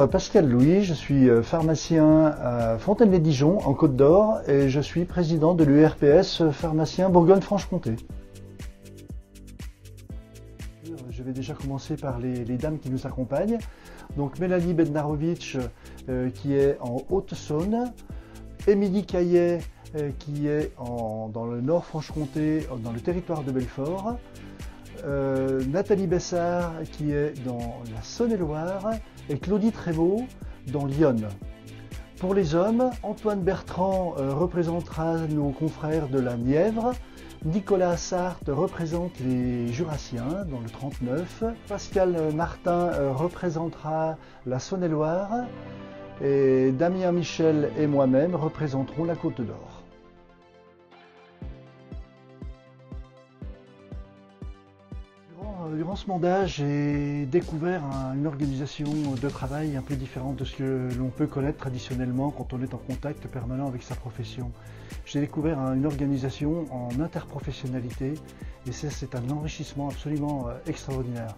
Pascal Louis, je suis pharmacien à Fontaine-lès-Dijon en Côte d'Or et je suis président de l'URPS pharmacien Bourgogne-Franche-Comté. Je vais déjà commencer par les dames qui nous accompagnent. Donc Mélanie Bednarovitch qui est en Haute-Saône, Émilie Caillet qui est dans le Nord-Franche-Comté, dans le territoire de Belfort, Nathalie Bessard qui est dans la Saône-et-Loire et Claudie Trémaud dans l'Yonne. Pour les hommes, Antoine Bertrand représentera nos confrères de la Nièvre, Nicolas Assart représente les Jurassiens dans le 39, Pascal Martin représentera la Saône-et-Loire et Damien Michel et moi-même représenterons la Côte d'Or. Durant ce mandat, j'ai découvert une organisation de travail un peu différente de ce que l'on peut connaître traditionnellement quand on est en contact permanent avec sa profession. J'ai découvert une organisation en interprofessionnalité et c'est un enrichissement absolument extraordinaire.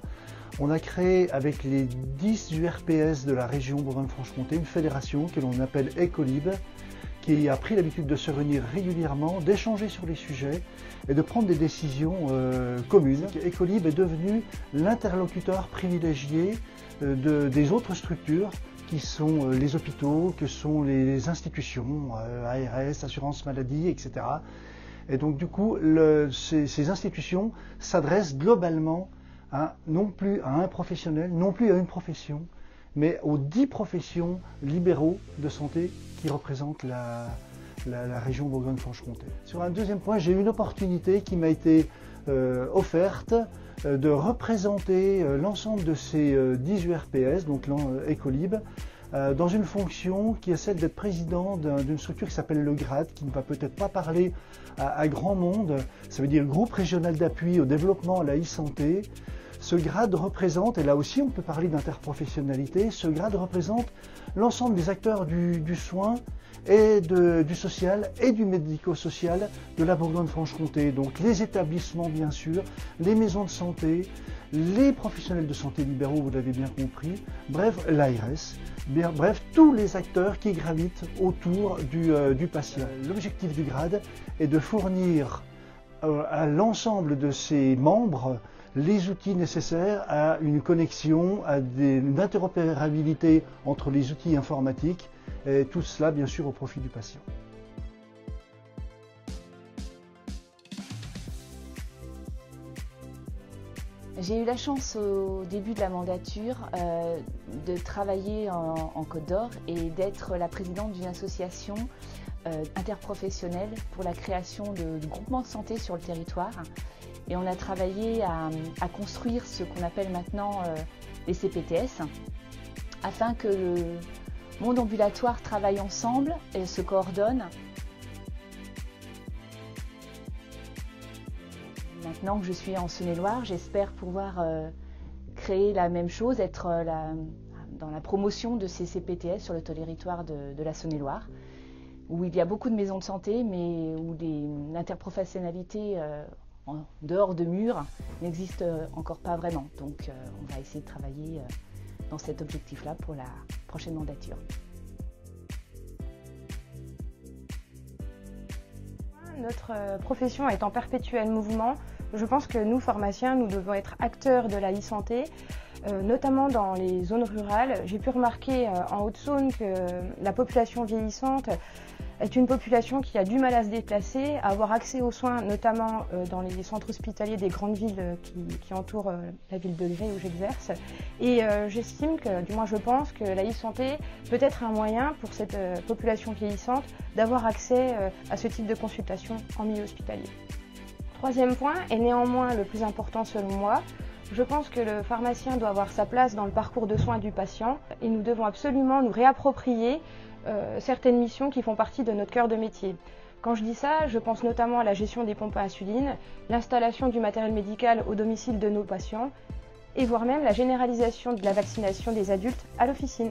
On a créé avec les 10 URPS de la région Bourgogne-Franche-Comté une fédération que l'on appelle Ecolib, qui a pris l'habitude de se réunir régulièrement, d'échanger sur les sujets et de prendre des décisions communes. Ecolib est devenu l'interlocuteur privilégié des autres structures qui sont les hôpitaux, que sont les institutions, ARS, assurance maladie, etc. Et donc du coup, ces institutions s'adressent globalement non plus à un professionnel, non plus à une profession, mais aux 10 professions libéraux de santé qui représentent la région Bourgogne-Franche-Comté. Sur un deuxième point, j'ai eu une opportunité qui m'a été offerte de représenter l'ensemble de ces 10 URPS, donc Ecolib, dans une fonction qui est celle d'être président d'une structure qui s'appelle le GRAD, qui ne va peut-être pas parler à grand monde, ça veut dire Groupe Régional d'Appui au Développement à la e-Santé. Ce grade représente, et là aussi on peut parler d'interprofessionnalité, ce grade représente l'ensemble des acteurs du soin et du social et du médico-social de la Bourgogne-Franche-Comté. Donc les établissements bien sûr, les maisons de santé, les professionnels de santé libéraux, vous l'avez bien compris, bref l'ARS, bref tous les acteurs qui gravitent autour du patient. L'objectif du grade est de fournir à l'ensemble de ses membres les outils nécessaires à une connexion, à une interopérabilité entre les outils informatiques, et tout cela bien sûr au profit du patient. J'ai eu la chance au début de la mandature de travailler en Côte d'Or et d'être la présidente d'une association interprofessionnelle pour la création de groupements de santé sur le territoire. Et on a travaillé à construire ce qu'on appelle maintenant les CPTS, afin que le monde ambulatoire travaille ensemble et se coordonne. Maintenant que je suis en Saône-et-Loire, j'espère pouvoir créer la même chose, être dans la promotion de ces CPTS sur le territoire de la Saône-et-Loire, où il y a beaucoup de maisons de santé, mais où l'interprofessionnalité en dehors de murs n'existe encore pas vraiment. Donc on va essayer de travailler dans cet objectif-là pour la prochaine mandature. Notre profession est en perpétuel mouvement. Je pense que nous, pharmaciens, nous devons être acteurs de la e-santé, notamment dans les zones rurales. J'ai pu remarquer en Haute-Saône que la population vieillissante est une population qui a du mal à se déplacer, à avoir accès aux soins, notamment dans les centres hospitaliers des grandes villes qui entourent la ville de Grès où j'exerce. Et j'estime que, du moins je pense, que la e-santé peut être un moyen pour cette population vieillissante d'avoir accès à ce type de consultation en milieu hospitalier. Troisième point, et néanmoins le plus important selon moi, je pense que le pharmacien doit avoir sa place dans le parcours de soins du patient et nous devons absolument nous réapproprier certaines missions qui font partie de notre cœur de métier. Quand je dis ça, je pense notamment à la gestion des pompes à insuline, l'installation du matériel médical au domicile de nos patients et voire même la généralisation de la vaccination des adultes à l'officine.